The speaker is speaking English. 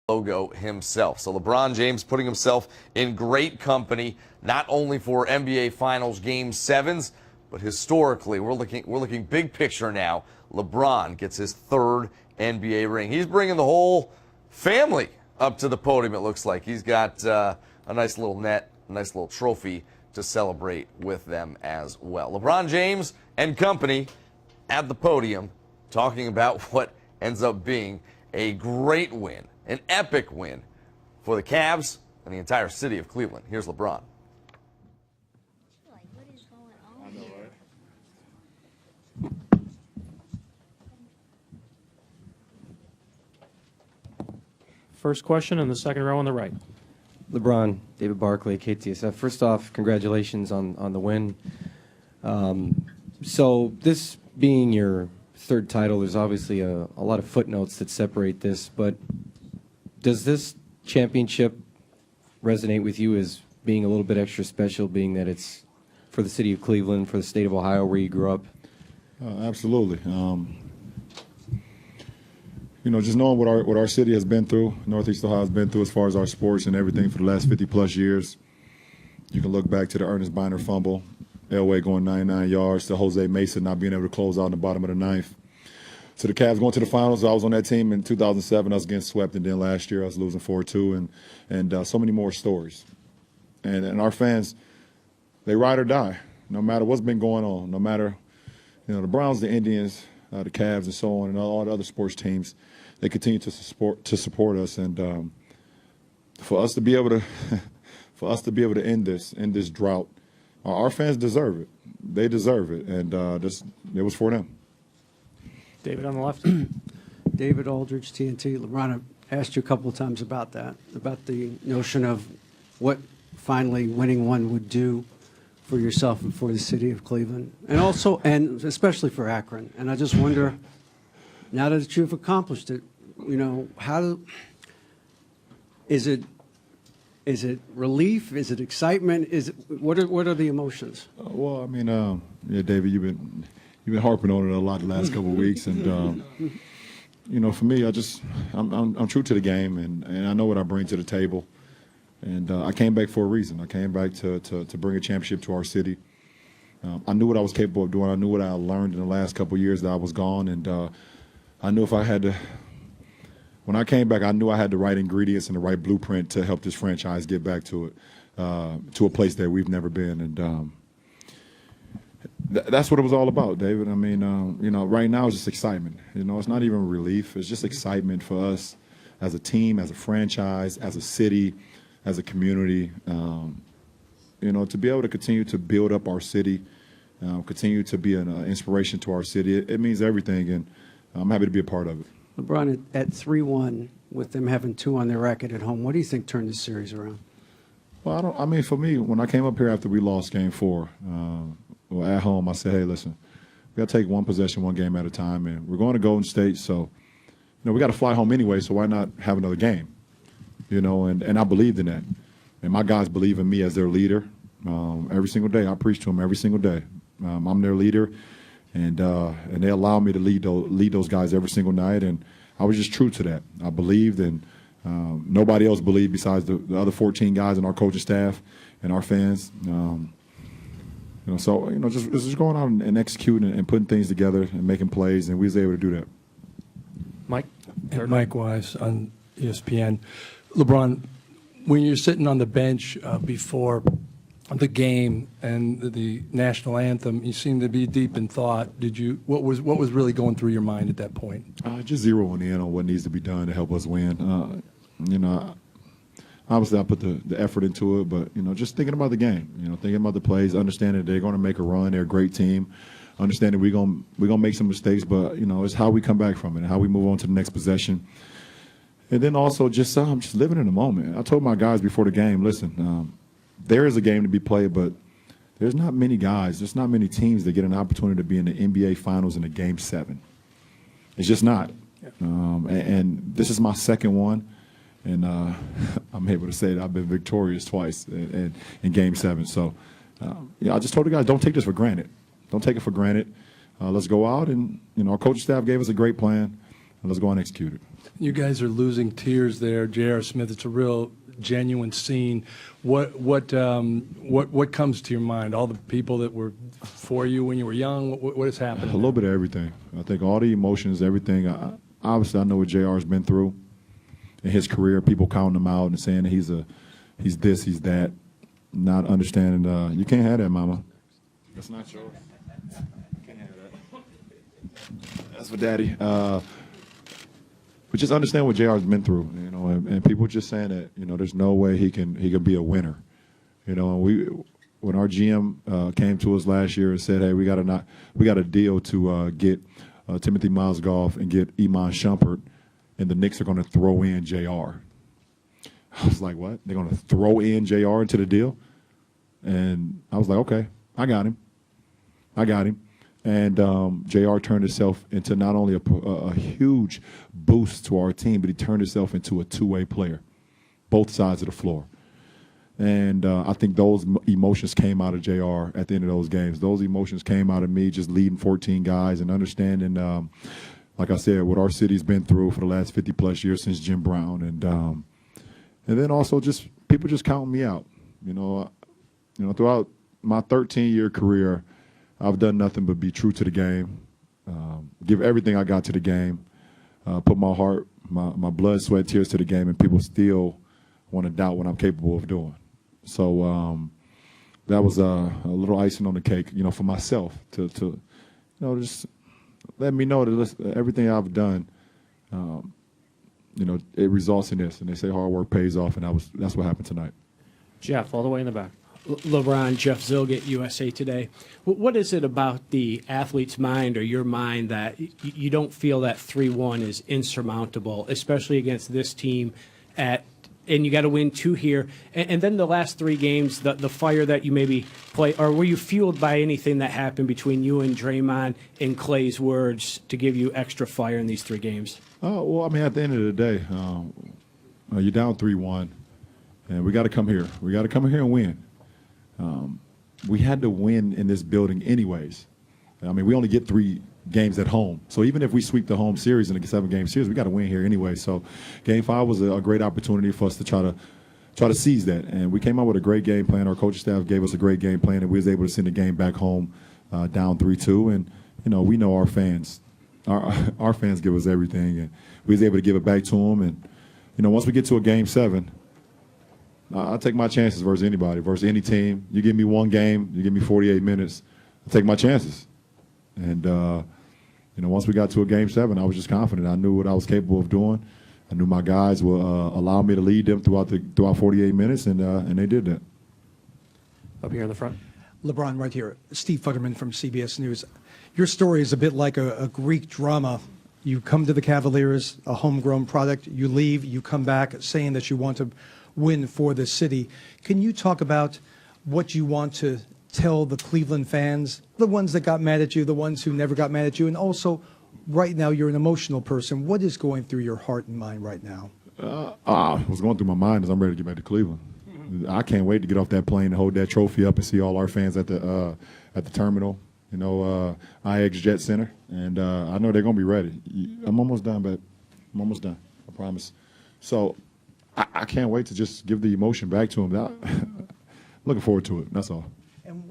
logo himself. So LeBron James putting himself in great company, not only for NBA Finals Game 7s, but historically, we're looking big picture now. LeBron gets his third NBA ring. He's bringing the whole family up to the podium, it looks like. He's got a nice little net, a nice little trophy to celebrate with them as well. LeBron James and company at the podium talking about what ends up being a great win, an epic win for the Cavs and the entire city of Cleveland. Here's LeBron. First question in the second row on the right. LeBron, David Barkley, KTSF. First off, congratulations on the win. So this being your third title, there's obviously a lot of footnotes that separate this, but does this championship resonate with you as being a little bit extra special, being that it's for the city of Cleveland, for the state of Ohio where you grew up? Absolutely. Just knowing what our city has been through, Northeast Ohio has been through as far as our sports and everything for the last 50-plus years. You can look back to the Ernest Biner fumble, Elway going 99 yards, to Jose Mason not being able to close out in the bottom of the ninth. To the Cavs going to the finals. I was on that team in 2007. I was getting swept, and then last year I was losing 4-2, and so many more stories. And our fans, they ride or die, no matter what's been going on, no matter, the Browns, the Indians, the Cavs, and so on, and all the other sports teams. They continue to support us, and for us to be able to end this drought, our fans deserve it. They deserve it, and it was for them. David on the left. David Aldridge, TNT. LeBron, I asked you a couple of times about that, about the notion of what finally winning one would do for yourself and for the city of Cleveland, and especially for Akron. And I just wonder, now that you've accomplished it, is it relief? Is it excitement? What are the emotions? Well, David, you've been harping on it a lot the last couple of weeks, and for me, I'm true to the game, and I know what I bring to the table, and I came back for a reason. I came back to bring a championship to our city. I knew what I was capable of doing. I knew what I learned in the last couple of years that I was gone, and I knew when I came back, I knew I had the right ingredients and the right blueprint to help this franchise get back to a place that we've never been, and that's what it was all about, David. Right now it's just excitement. It's not even relief. It's just excitement for us as a team, as a franchise, as a city, as a community. To be able to continue to build up our city, continue to be an inspiration to our city, it means everything, and I'm happy to be a part of it. LeBron, at 3-1, with them having 2 on their record at home, what do you think turned this series around? Well, for me, when I came up here after we lost Game 4, at home, I said, hey, listen, we got to take one possession, one game at a time, and we're going to Golden State, so we got to fly home anyway, so why not have another game? And I believed in that. And my guys believe in me as their leader. Every single day, I preach to them every single day. I'm their leader, and they allow me to lead those guys every single night, and I was just true to that. I believed, and nobody else believed besides the other 14 guys in our coaching staff and our fans. Just going out and executing and putting things together and making plays, and we was able to do that. Mike? Mike Wise on ESPN. LeBron, when you're sitting on the bench before the game and the national anthem, you seem to be deep in thought. What was really going through your mind at that point? Just zeroing in on what needs to be done to help us win. Obviously I put the effort into it, but just thinking about the game, thinking about the plays, understanding that they're going to make a run, they're a great team, understanding we're gonna make some mistakes, but it's how we come back from it and how we move on to the next possession. And then also just living in the moment. I told my guys before the game, listen, there is a game to be played, but there's not many teams that get an opportunity to be in the NBA Finals in a Game 7. It's just not. Yeah. And this is my second one, and I'm able to say that I've been victorious twice in Game 7. So, I just told the guys, don't take this for granted. Don't take it for granted. Let's go out, and our coaching staff gave us a great plan, and let's go out and execute it. You guys are losing tears there, J.R. Smith. It's a real genuine scene. What comes to your mind? All the people that were for you when you were young. What has happened? A little bit of everything. I think all the emotions, everything. Obviously, I know what JR's been through in his career. People counting him out and saying he's this, he's that. Not understanding. You can't have that, Mama. That's not yours. You can't have that. That's for Daddy. But just understand what JR's been through, and people just saying that, there's no way he can be a winner, and when our GM came to us last year and said, hey, we got a deal to get Timothy Mozgov and get Iman Shumpert, and the Knicks are going to throw in JR. I was like, what? They're going to throw in JR into the deal? And I was like, okay, I got him. And JR turned himself into not only a huge boost to our team, but he turned himself into a two-way player, both sides of the floor. And I think those emotions came out of JR at the end of those games. Those emotions came out of me just leading 14 guys and understanding, like I said, what our city's been through for the last 50-plus years since Jim Brown. And then also just people just counting me out. Throughout my 13-year career, I've done nothing but be true to the game, give everything I got to the game, put my heart, my blood, sweat, tears to the game, and people still want to doubt what I'm capable of doing. So that was a little icing on the cake, for myself to just let me know that everything I've done, it results in this. And they say hard work pays off, and that's what happened tonight. Jeff, all the way in the back. LeBron, Jeff Zilgett, USA Today. What is it about the athlete's mind or your mind that you don't feel that 3-1 is insurmountable, especially against this team and you got to win 2 here. And then the last 3 games, the fire that you maybe play, or were you fueled by anything that happened between you and Draymond and Clay's words to give you extra fire in these 3 games? Well, at the end of the day, you're down 3-1, and we got to come here. We got to come here and win. We had to win in this building anyways. We only get 3 games at home. So even if we sweep the home series in a 7-game series, we got to win here anyway. So Game 5 was a great opportunity for us to try to seize that. And we came out with a great game plan. Our coaching staff gave us a great game plan, and we was able to send the game back home down 3-2. And, we know our fans. Our fans give us everything, and we was able to give it back to them. And, once we get to a Game 7, I'll take my chances versus anybody, versus any team. You give me 1 game, you give me 48 minutes, I'll take my chances. And, once we got to a Game 7, I was just confident. I knew what I was capable of doing. I knew my guys would allow me to lead them throughout 48 minutes, and they did that. Up here in the front. LeBron, right here. Steve Futterman from CBS News. Your story is a bit like a Greek drama. You come to the Cavaliers, a homegrown product. You leave, you come back saying that you want to win for the city. Can you talk about what you want to tell the Cleveland fans, the ones that got mad at you, the ones who never got mad at you, and also right now you're an emotional person. What is going through your heart and mind right now? What's going through my mind is I'm ready to get back to Cleveland. I can't wait to get off that plane and hold that trophy up and see all our fans at the terminal, IX Jet Center, and I know they're gonna be ready. I'm almost done, babe. I'm almost done. I promise. So I can't wait to just give the emotion back to them. Looking forward to it. That's all. And